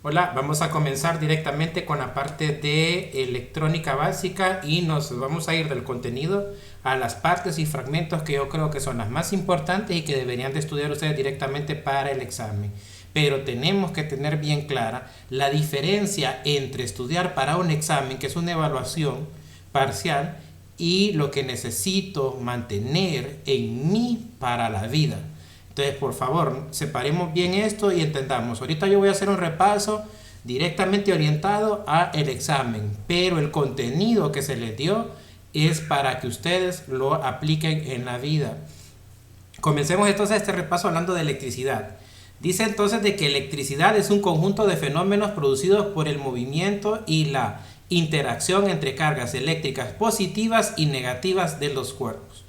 Hola, vamos a comenzar directamente con la parte de electrónica básica y nos vamos a ir del contenido a las partes y fragmentos que yo creo que son las más importantes y que deberían de estudiar ustedes directamente para el examen. Pero tenemos que tener bien clara la diferencia entre estudiar para un examen, que es una evaluación parcial, y lo que necesito mantener en mí para la vida. Entonces, por favor, separemos bien esto y entendamos. Ahorita yo voy a hacer un repaso directamente orientado al examen, pero el contenido que se les dio es para que ustedes lo apliquen en la vida. Comencemos entonces este repaso hablando de electricidad. Dice entonces de que electricidad es un conjunto de fenómenos producidos por el movimiento y la interacción entre cargas eléctricas positivas y negativas de los cuerpos.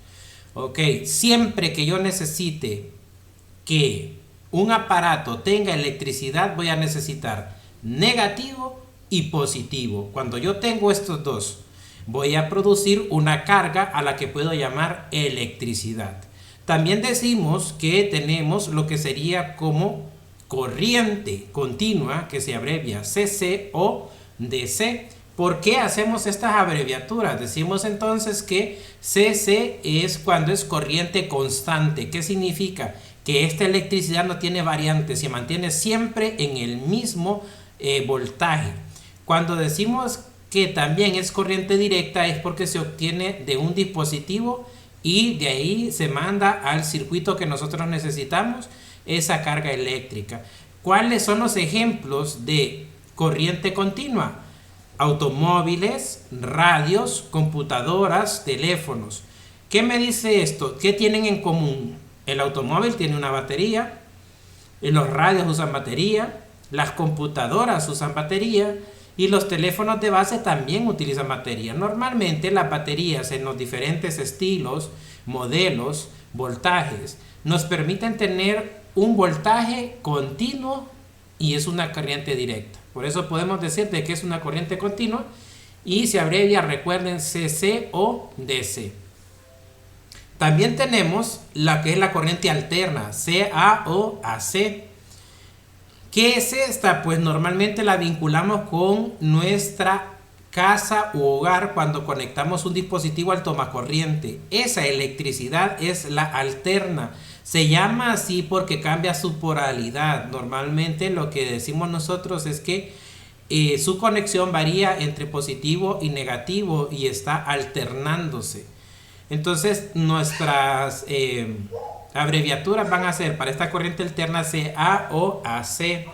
Ok, siempre que yo necesite que un aparato tenga electricidad, voy a necesitar negativo y positivo. Cuando yo tengo estos dos, voy a producir una carga a la que puedo llamar electricidad. También decimos que tenemos lo que sería como corriente continua, que se abrevia CC o DC. ¿Por qué hacemos estas abreviaturas? Decimos entonces que CC es cuando es corriente constante. ¿Qué significa? Que esta electricidad no tiene variantes, se mantiene siempre en el mismo voltaje. Cuando decimos que también es corriente directa es porque se obtiene de un dispositivo y de ahí se manda al circuito que nosotros necesitamos esa carga eléctrica. ¿Cuáles son los ejemplos de corriente continua? Automóviles, radios, computadoras, teléfonos. ¿Qué me dice esto? ¿Qué tienen en común? El automóvil tiene una batería, los radios usan batería, las computadoras usan batería y los teléfonos de base también utilizan batería. Normalmente las baterías en los diferentes estilos, modelos, voltajes, nos permiten tener un voltaje continuo y es una corriente directa. Por eso podemos decir de que es una corriente continua y se abrevia, recuerden, CC o DC. También tenemos la que es la corriente alterna, CA o AC. ¿Qué es esta? Pues normalmente la vinculamos con nuestra casa u hogar cuando conectamos un dispositivo al tomacorriente. Esa electricidad es la alterna. Se llama así porque cambia su polaridad. Normalmente lo que decimos nosotros es que su conexión varía entre positivo y negativo y está alternándose. Entonces nuestras abreviaturas van a ser para esta corriente alterna CA o AC.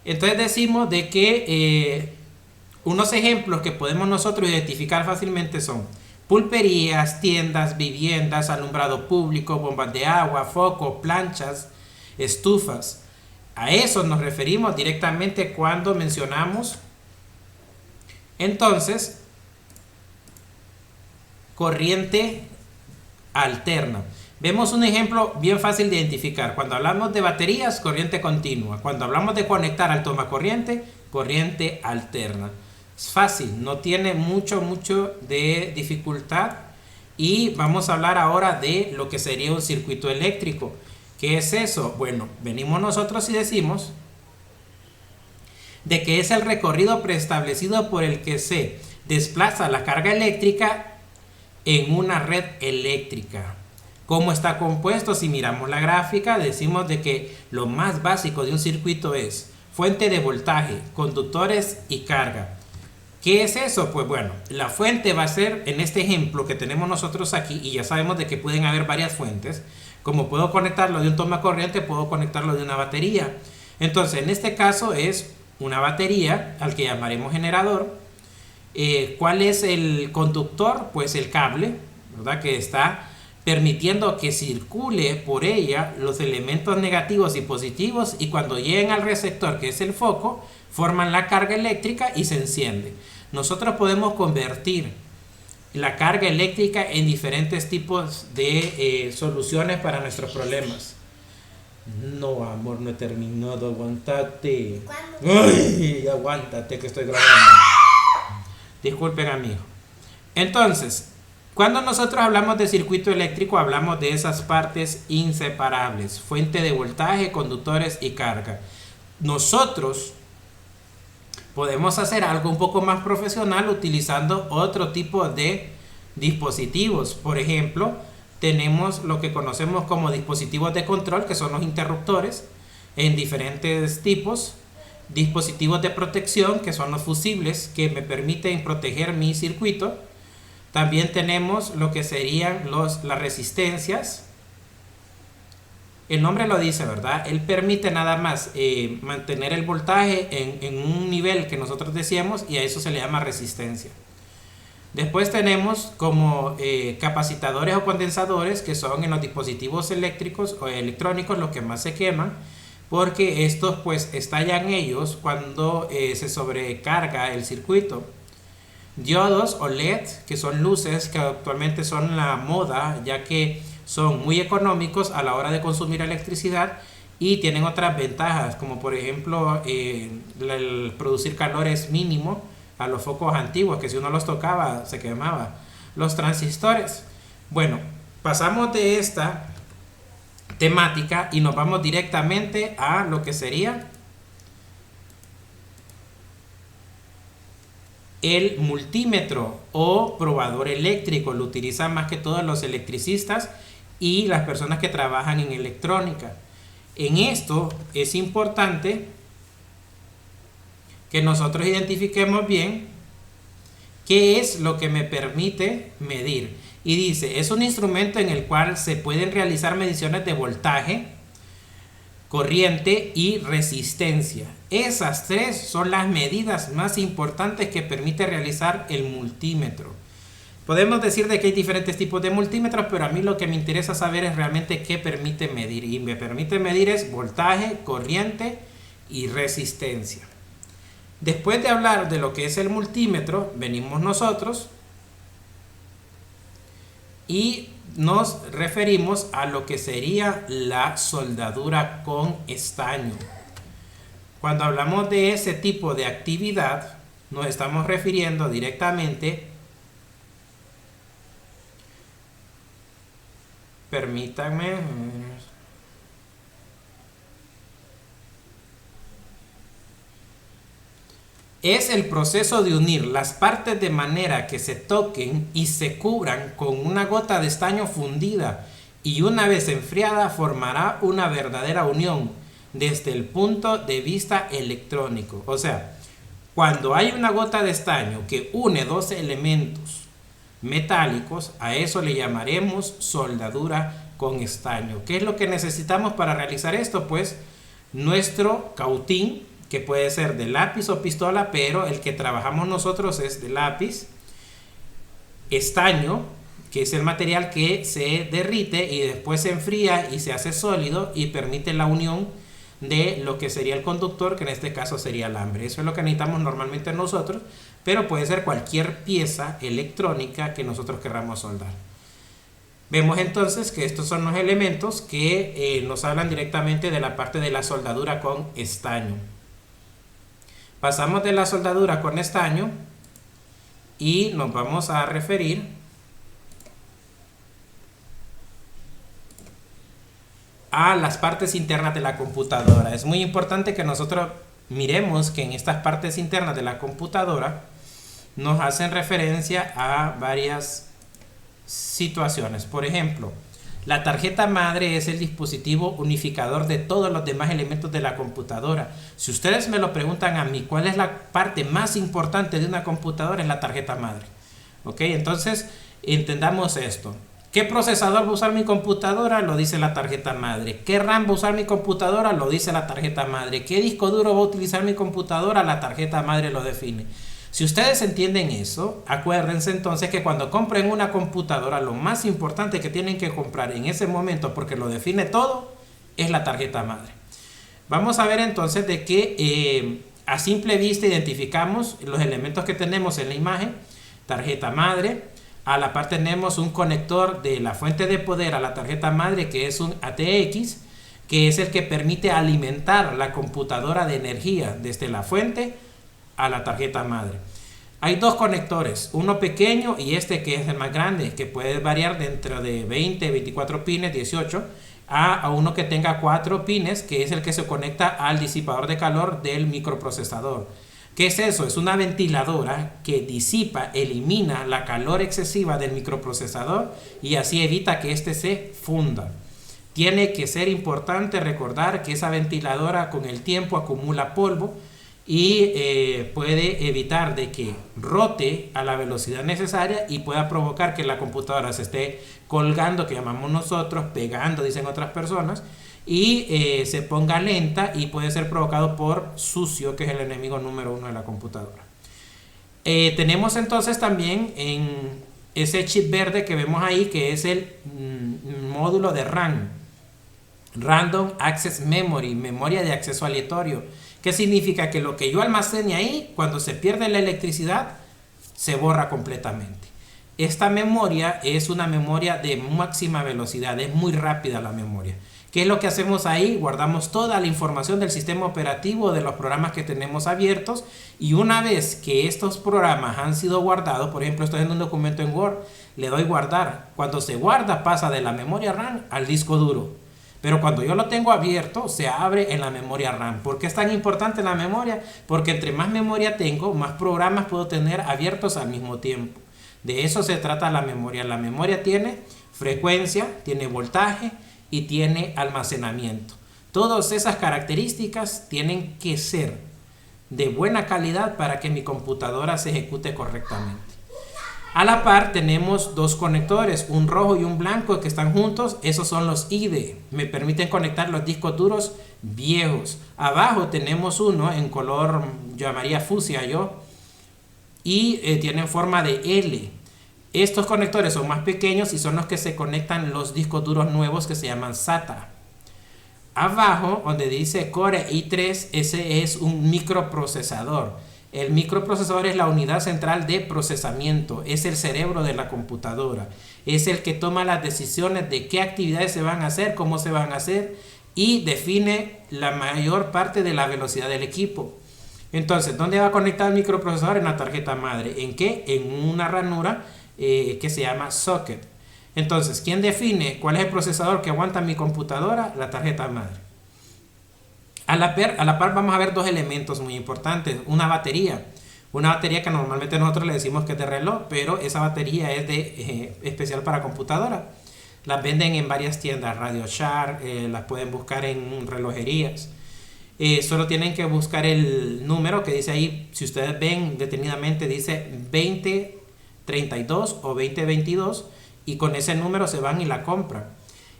Entonces decimos de que unos ejemplos que podemos nosotros identificar fácilmente son pulperías, tiendas, viviendas, alumbrado público, bombas de agua, focos, planchas, estufas. A eso nos referimos directamente cuando mencionamos entonces corriente alterna. Vemos un ejemplo bien fácil de identificar. Cuando hablamos de baterías, corriente continua. Cuando hablamos de conectar al tomacorriente, corriente alterna. Es fácil, no tiene mucho de dificultad. Y vamos a hablar ahora de lo que sería un circuito eléctrico. ¿Qué es eso? Bueno, venimos nosotros y decimos de que es el recorrido preestablecido por el que se desplaza la carga eléctrica en una red eléctrica. ¿Cómo está compuesto? Si miramos la gráfica, decimos de que lo más básico de un circuito es fuente de voltaje, conductores y carga. ¿Qué es eso? Pues bueno, la fuente va a ser, en este ejemplo que tenemos nosotros aquí, y ya sabemos de que pueden haber varias fuentes, como puedo conectarlo de un tomacorriente, puedo conectarlo de una batería. Entonces, en este caso es una batería, al que llamaremos generador. ¿Cuál es el conductor? Pues el cable, ¿verdad? Que está permitiendo que circule por ella los elementos negativos y positivos y cuando lleguen al receptor, que es el foco, forman la carga eléctrica y se enciende. Nosotros podemos convertir la carga eléctrica en diferentes tipos de soluciones para nuestros problemas. No, amor, no he terminado, aguántate. Ay, aguántate que estoy grabando. Disculpen, amigo. Entonces, cuando nosotros hablamos de circuito eléctrico, hablamos de esas partes inseparables: fuente de voltaje, conductores y carga. nosotros podemos hacer algo un poco más profesional utilizando otro tipo de dispositivos. Por ejemplo, tenemos lo que conocemos como dispositivos de control, que son los interruptores en diferentes tipos. Dispositivos de protección, que son los fusibles, que me permiten proteger mi circuito. También tenemos lo que serían las resistencias. El nombre lo dice, ¿verdad? Él permite nada más mantener el voltaje en un nivel que nosotros decíamos, y a eso se le llama resistencia. Después tenemos como capacitadores o condensadores, que son en los dispositivos eléctricos o electrónicos los que más se queman, porque estos pues estallan ellos cuando se sobrecarga el circuito. Diodos o LED, que son luces que actualmente son la moda, ya que son muy económicos a la hora de consumir electricidad y tienen otras ventajas, como por ejemplo el producir calor es mínimo a los focos antiguos, que si uno los tocaba se quemaba. Los transistores. Bueno, pasamos de esta temática y nos vamos directamente a lo que sería el multímetro o probador eléctrico. Lo utilizan más que todos los electricistas y las personas que trabajan en electrónica. En esto es importante que nosotros identifiquemos bien qué es lo que me permite medir. Y dice, es un instrumento en el cual se pueden realizar mediciones de voltaje, corriente y resistencia. Esas tres son las medidas más importantes que permite realizar el multímetro. Podemos decir de que hay diferentes tipos de multímetros, pero a mí lo que me interesa saber es realmente qué permite medir. Y me permite medir es voltaje, corriente y resistencia. Después de hablar de lo que es el multímetro, venimos nosotros y nos referimos a lo que sería la soldadura con estaño. Cuando hablamos de ese tipo de actividad, nos estamos refiriendo directamente, permítanme, es el proceso de unir las partes de manera que se toquen y se cubran con una gota de estaño fundida, y una vez enfriada formará una verdadera unión desde el punto de vista electrónico. O sea, cuando hay una gota de estaño que une dos elementos metálicos, a eso le llamaremos soldadura con estaño. ¿Qué es lo que necesitamos para realizar esto? Pues nuestro cautín, que puede ser de lápiz o pistola, pero el que trabajamos nosotros es de lápiz. Estaño, que es el material que se derrite y después se enfría y se hace sólido y permite la unión de lo que sería el conductor, que en este caso sería alambre. Eso es lo que necesitamos normalmente nosotros, pero puede ser cualquier pieza electrónica que nosotros querramos soldar. Vemos entonces que estos son los elementos que nos hablan directamente de la parte de la soldadura con estaño. Pasamos de la soldadura con estaño y nos vamos a referir a las partes internas de la computadora. Es muy importante que nosotros miremos que en estas partes internas de la computadora nos hacen referencia a varias situaciones. Por ejemplo, la tarjeta madre es el dispositivo unificador de todos los demás elementos de la computadora. Si ustedes me lo preguntan a mí, ¿cuál es la parte más importante de una computadora? Es la tarjeta madre. ¿Ok? Entonces, entendamos esto. ¿Qué procesador va a usar mi computadora? Lo dice la tarjeta madre. ¿Qué RAM va a usar mi computadora? Lo dice la tarjeta madre. ¿Qué disco duro va a utilizar mi computadora? La tarjeta madre lo define. Si ustedes entienden eso, acuérdense entonces que cuando compren una computadora, lo más importante que tienen que comprar en ese momento, porque lo define todo, es la tarjeta madre. Vamos a ver entonces de que a simple vista identificamos los elementos que tenemos en la imagen. Tarjeta madre. A la par tenemos un conector de la fuente de poder a la tarjeta madre, que es un ATX, que es el que permite alimentar la computadora de energía desde la fuente a la tarjeta madre. Hay dos conectores, uno pequeño y este que es el más grande, que puede variar dentro de 20, 24 pines, 18. a uno que tenga 4 pines, que es el que se conecta al disipador de calor del microprocesador. ¿Qué es eso? Es una ventiladora que disipa, elimina la calor excesiva del microprocesador y así evita que éste se funda. Tiene que ser importante recordar que esa ventiladora con el tiempo acumula polvo y puede evitar de que rote a la velocidad necesaria y pueda provocar que la computadora se esté colgando, que llamamos nosotros, pegando, dicen otras personas, y se ponga lenta y puede ser provocado por sucio, que es el enemigo número 1 de la computadora. Tenemos entonces también en ese chip verde que vemos ahí, que es el módulo de RAM, Random Access Memory, memoria de acceso aleatorio. ¿Qué significa? Que lo que yo almacene ahí, cuando se pierde la electricidad, se borra completamente. Esta memoria es una memoria de máxima velocidad, es muy rápida la memoria. ¿Qué es lo que hacemos ahí? Guardamos toda la información del sistema operativo, de los programas que tenemos abiertos, y una vez que estos programas han sido guardados, por ejemplo, estoy en un documento en Word, le doy guardar. Cuando se guarda, pasa de la memoria RAM al disco duro. Pero cuando yo lo tengo abierto, se abre en la memoria RAM. ¿Por qué es tan importante la memoria? Porque entre más memoria tengo, más programas puedo tener abiertos al mismo tiempo. De eso se trata la memoria. La memoria tiene frecuencia, tiene voltaje y tiene almacenamiento. Todas esas características tienen que ser de buena calidad para que mi computadora se ejecute correctamente. A la par tenemos 2 conectores, un rojo y un blanco que están juntos. Esos son los IDE, me permiten conectar los discos duros viejos. Abajo tenemos uno en color, llamaría fucsia yo, y tienen forma de L. Estos conectores son más pequeños y son los que se conectan los discos duros nuevos, que se llaman SATA. Abajo, donde dice Core i3, ese es un microprocesador. El microprocesador es la unidad central de procesamiento, es el cerebro de la computadora, es el que toma las decisiones de qué actividades se van a hacer, cómo se van a hacer, y define la mayor parte de la velocidad del equipo. Entonces, ¿dónde va conectado el microprocesador? En la tarjeta madre. ¿En qué? En una ranura que se llama socket. Entonces, ¿quién define cuál es el procesador que aguanta mi computadora? La tarjeta madre. A la par vamos a ver 2 elementos muy importantes. Una batería que normalmente nosotros le decimos que es de reloj, pero esa batería es especial para computadora. Las venden en varias tiendas, Radio Shack, las pueden buscar en relojerías. Solo tienen que buscar el número que dice ahí. Si ustedes ven detenidamente, dice 2032 o 2022, y con ese número se van y la compran.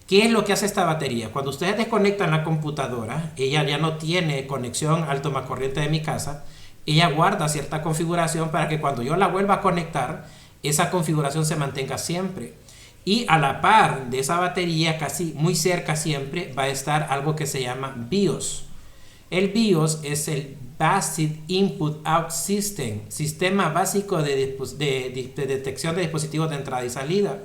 ¿Qué es lo que hace esta batería? Cuando ustedes desconectan la computadora, ella ya no tiene conexión al tomacorriente de mi casa, ella guarda cierta configuración para que cuando yo la vuelva a conectar, esa configuración se mantenga siempre. Y a la par de esa batería, casi muy cerca siempre, va a estar algo que se llama BIOS. El BIOS es el Basic Input Out System, sistema básico de detección de dispositivos de entrada y salida.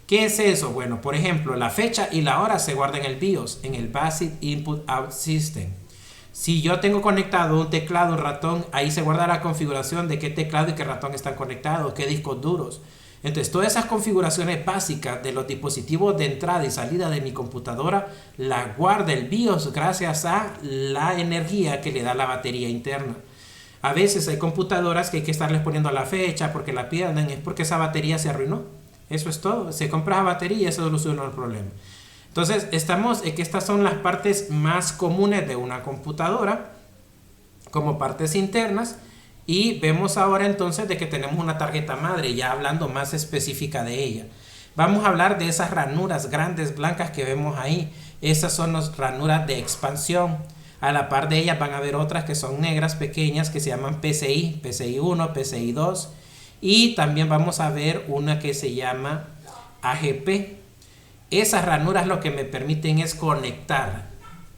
¿Qué es eso? Bueno, por ejemplo, la fecha y la hora se guardan en el BIOS, en el Basic Input Out System. Si yo tengo conectado un teclado, un ratón, ahí se guarda la configuración de qué teclado y qué ratón están conectados, qué discos duros. Entonces, todas esas configuraciones básicas de los dispositivos de entrada y salida de mi computadora la guarda el BIOS gracias a la energía que le da la batería interna. A veces hay computadoras que hay que estarles poniendo la fecha porque la pierden, es porque esa batería se arruinó. Eso es todo. Se compra la batería y eso soluciona el problema. Entonces, que estas son las partes más comunes de una computadora como partes internas. Y vemos ahora entonces de que tenemos una tarjeta madre, ya hablando más específica de ella. Vamos a hablar de esas ranuras grandes blancas que vemos ahí. Esas son las ranuras de expansión. A la par de ellas van a haber otras que son negras pequeñas que se llaman PCI, PCI 1, PCI 2. Y también vamos a ver una que se llama AGP. Esas ranuras lo que me permiten es conectar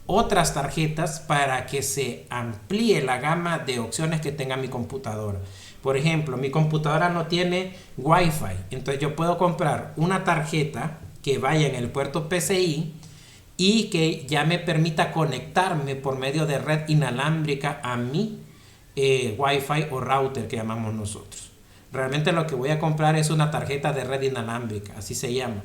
otras tarjetas para que se amplíe la gama de opciones que tenga mi computadora. Por ejemplo, mi computadora no tiene Wi-Fi, entonces yo puedo comprar una tarjeta que vaya en el puerto PCI y que ya me permita conectarme por medio de red inalámbrica a mi Wi-Fi o router que llamamos nosotros. Realmente lo que voy a comprar es una tarjeta de red inalámbrica, así se llama.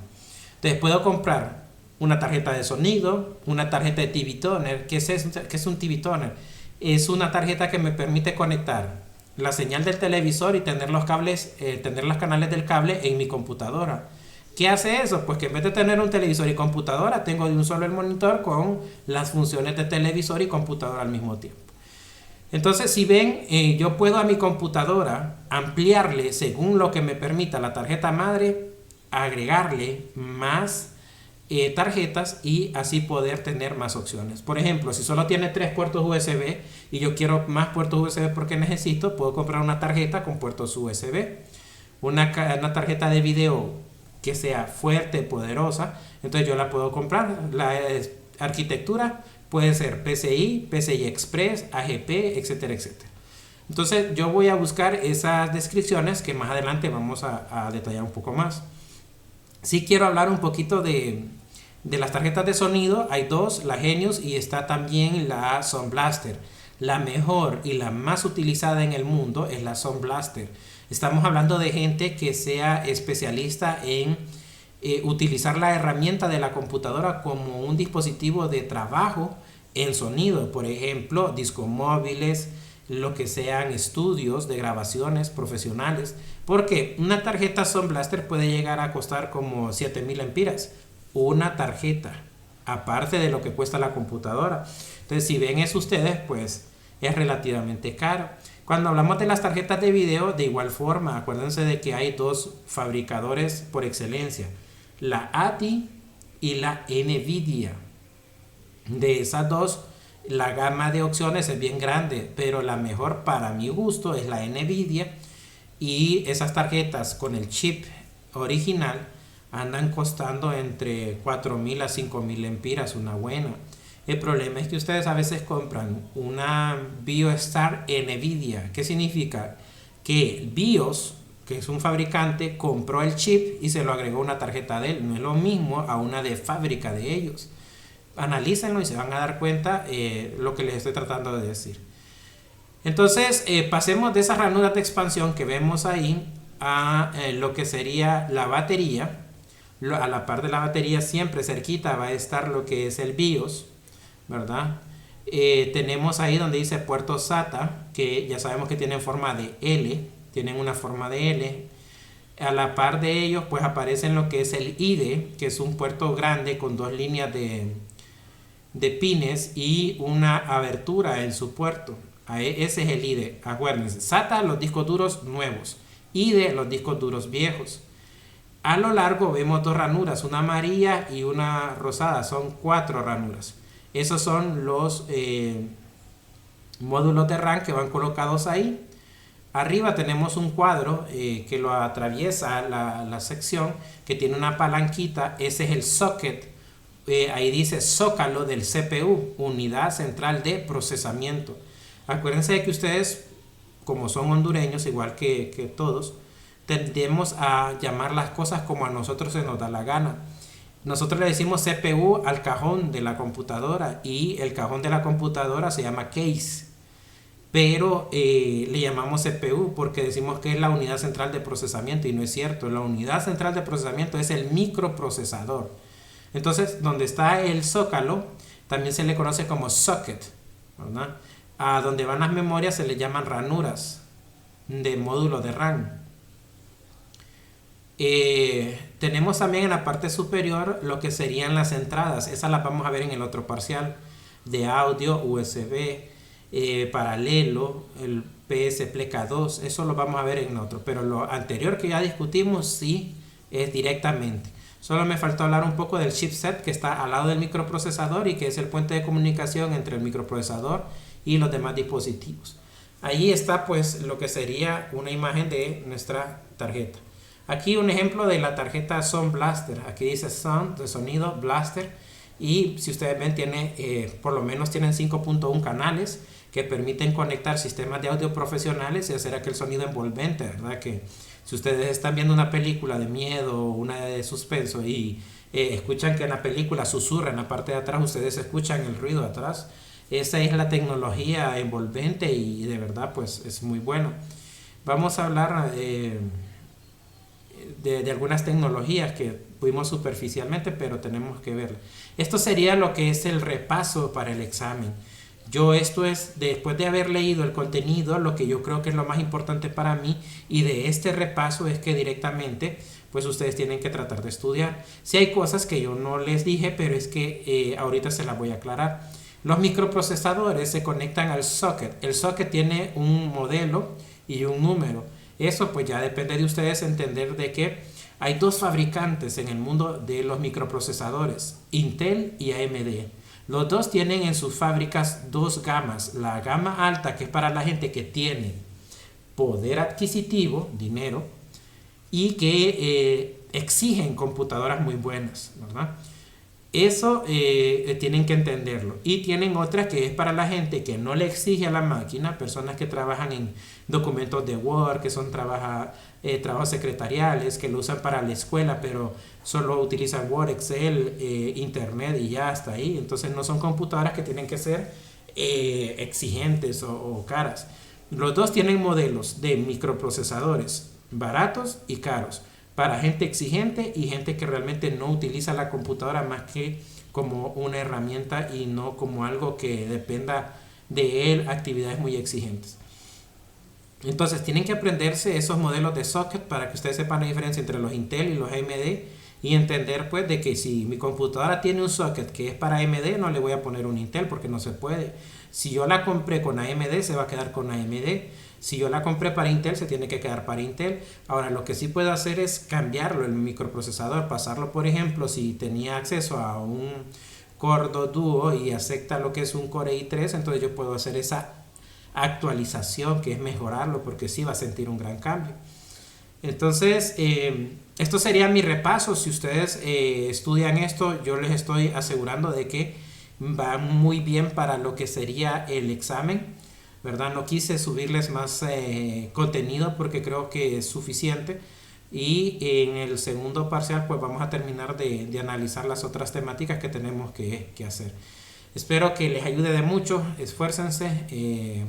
Entonces puedo comprar una tarjeta de sonido, una tarjeta de TV Toner. ¿Qué es un TV Toner? Es una tarjeta que me permite conectar la señal del televisor y tener los cables, tener los canales del cable en mi computadora. ¿Qué hace eso? Pues que en vez de tener un televisor y computadora, tengo de un solo el monitor con las funciones de televisor y computadora al mismo tiempo. Entonces, si ven, yo puedo a mi computadora ampliarle según lo que me permita la tarjeta madre, agregarle más tarjetas y así poder tener más opciones. Por ejemplo, si solo tiene 3 puertos USB y yo quiero más puertos USB porque necesito, puedo comprar una tarjeta con puertos USB. Una tarjeta de video que sea fuerte, poderosa, entonces yo la puedo comprar. La arquitectura puede ser PCI, PCI Express, AGP, etcétera, etcétera. Entonces yo voy a buscar esas descripciones que más adelante vamos a detallar un poco más. Sí quiero hablar un poquito de las tarjetas de sonido. Hay dos, la Genius y está también la Sound Blaster. La mejor y la más utilizada en el mundo es la Sound Blaster. Estamos hablando de gente que sea especialista en utilizar la herramienta de la computadora como un dispositivo de trabajo en sonido. Por ejemplo, discos móviles, lo que sean estudios de grabaciones profesionales. Porque una tarjeta Sound Blaster puede llegar a costar como 7,000 lempiras. Una tarjeta, aparte de lo que cuesta la computadora. Entonces, si ven eso ustedes, pues es relativamente caro. Cuando hablamos de las tarjetas de video, de igual forma, acuérdense de que hay dos fabricadores por excelencia, la ATI y la NVIDIA. De esas dos, la gama de opciones es bien grande, pero la mejor para mi gusto es la NVIDIA, y esas tarjetas con el chip original andan costando entre 4,000 a 5,000 lempiras, una buena. El problema es que ustedes a veces compran una BioStar NVIDIA. ¿Qué significa? Que BIOS, que es un fabricante, compró el chip y se lo agregó a una tarjeta de él. No es lo mismo a una de fábrica de ellos. Analícenlo y se van a dar cuenta lo que les estoy tratando de decir. Entonces, pasemos de esas ranuras de expansión que vemos ahí a lo que sería la batería. A la par de la batería, siempre cerquita va a estar lo que es el BIOS, ¿verdad? Tenemos ahí donde dice puerto SATA, que ya sabemos que tienen forma de L, tienen una forma de L. A la par de ellos, pues aparecen lo que es el IDE, que es un puerto grande con dos líneas de pines y una abertura en su puerto. Ese es el IDE. Acuérdense, SATA, los discos duros nuevos, IDE, los discos duros viejos. A lo largo vemos dos ranuras, una amarilla y una rosada, son 4 ranuras. Esos son los módulos de RAM que van colocados ahí. Arriba tenemos un cuadro que lo atraviesa la sección, que tiene una palanquita. Ese es el socket. Ahí dice zócalo del CPU, unidad central de procesamiento. Acuérdense de que ustedes, como son hondureños, igual que todos, tendemos a llamar las cosas como a nosotros se nos da la gana. Nosotros le decimos CPU al cajón de la computadora y el cajón de la computadora se llama case, pero le llamamos CPU porque decimos que es la unidad central de procesamiento, y no es cierto. La unidad central de procesamiento es el microprocesador. Entonces, donde está el zócalo también se le conoce como socket, ¿verdad? A donde van las memorias se le llaman ranuras de módulo de RAM. Tenemos también en la parte superior lo que serían las entradas. Esas las vamos a ver en el otro parcial, de audio, USB, paralelo, el PSPK2. Eso lo vamos a ver en otro, pero lo anterior que ya discutimos sí es directamente. Solo me faltó hablar un poco del chipset que está al lado del microprocesador y que es el puente de comunicación entre el microprocesador y los demás dispositivos. Allí está pues lo que sería una imagen de nuestra tarjeta. Aquí un ejemplo de la tarjeta Sound Blaster. Aquí dice Sound, de sonido, Blaster. Y si ustedes ven, tiene por lo menos tienen 5.1 canales que permiten conectar sistemas de audio profesionales y hacer aquel sonido envolvente, ¿verdad? Que si ustedes están viendo una película de miedo o una de suspenso y escuchan que en la película susurra en la parte de atrás, ustedes escuchan el ruido de atrás. Esa es la tecnología envolvente y de verdad pues es muy bueno. Vamos a hablar de algunas tecnologías que vimos superficialmente, pero tenemos que verlo. Esto sería lo que es el repaso para el examen. Esto es, después de haber leído el contenido, lo que yo creo que es lo más importante para mí, y de este repaso es que directamente pues ustedes tienen que tratar de estudiar. Si hay cosas que yo no les dije, pero es que ahorita se las voy a aclarar. Los microprocesadores se conectan al socket. El socket tiene un modelo y un número. Eso pues ya depende de ustedes entender de que hay dos fabricantes en el mundo de los microprocesadores, Intel y AMD. Los dos tienen en sus fábricas dos gamas. La gama alta, que es para la gente que tiene poder adquisitivo, dinero, y que exigen computadoras muy buenas, ¿verdad? Eso tienen que entenderlo. Y tienen otra que es para la gente que no le exige a la máquina, personas que trabajan en documentos de Word, que son trabajos secretariales, que lo usan para la escuela, pero solo utilizan Word, Excel, Internet y ya hasta ahí. Entonces no son computadoras que tienen que ser exigentes o caras. Los dos tienen modelos de microprocesadores baratos y caros, para gente exigente y gente que realmente no utiliza la computadora más que como una herramienta y no como algo que dependa de él, actividades muy exigentes. Entonces tienen que aprenderse esos modelos de socket para que ustedes sepan la diferencia entre los Intel y los AMD, y entender pues de que si mi computadora tiene un socket que es para AMD, no le voy a poner un Intel porque no se puede. Si yo la compré con AMD, se va a quedar con AMD. Si yo la compré para Intel, se tiene que quedar para Intel. Ahora, lo que sí puedo hacer es cambiarlo, el microprocesador, pasarlo, por ejemplo, si tenía acceso a un Core 2 Duo y acepta lo que es un Core i3, entonces yo puedo hacer esa actualización, que es mejorarlo, porque sí va a sentir un gran cambio. Entonces, esto sería mi repaso. Si ustedes estudian esto, yo les estoy asegurando de que va muy bien para lo que sería el examen, ¿verdad? No quise subirles más contenido porque creo que es suficiente, y en el segundo parcial pues vamos a terminar de analizar las otras temáticas que tenemos que hacer. Espero que les ayude de mucho. Esfuércense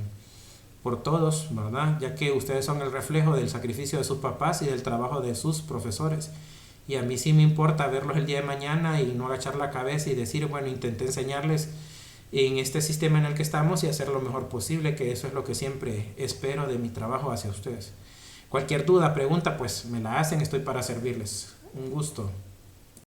por todos, ¿verdad? Ya que ustedes son el reflejo del sacrificio de sus papás y del trabajo de sus profesores. Y a mí sí me importa verlos el día de mañana y no agachar la cabeza y decir, bueno, intenté enseñarles en este sistema en el que estamos y hacer lo mejor posible, que eso es lo que siempre espero de mi trabajo hacia ustedes. Cualquier duda, pregunta, pues me la hacen, estoy para servirles. Un gusto.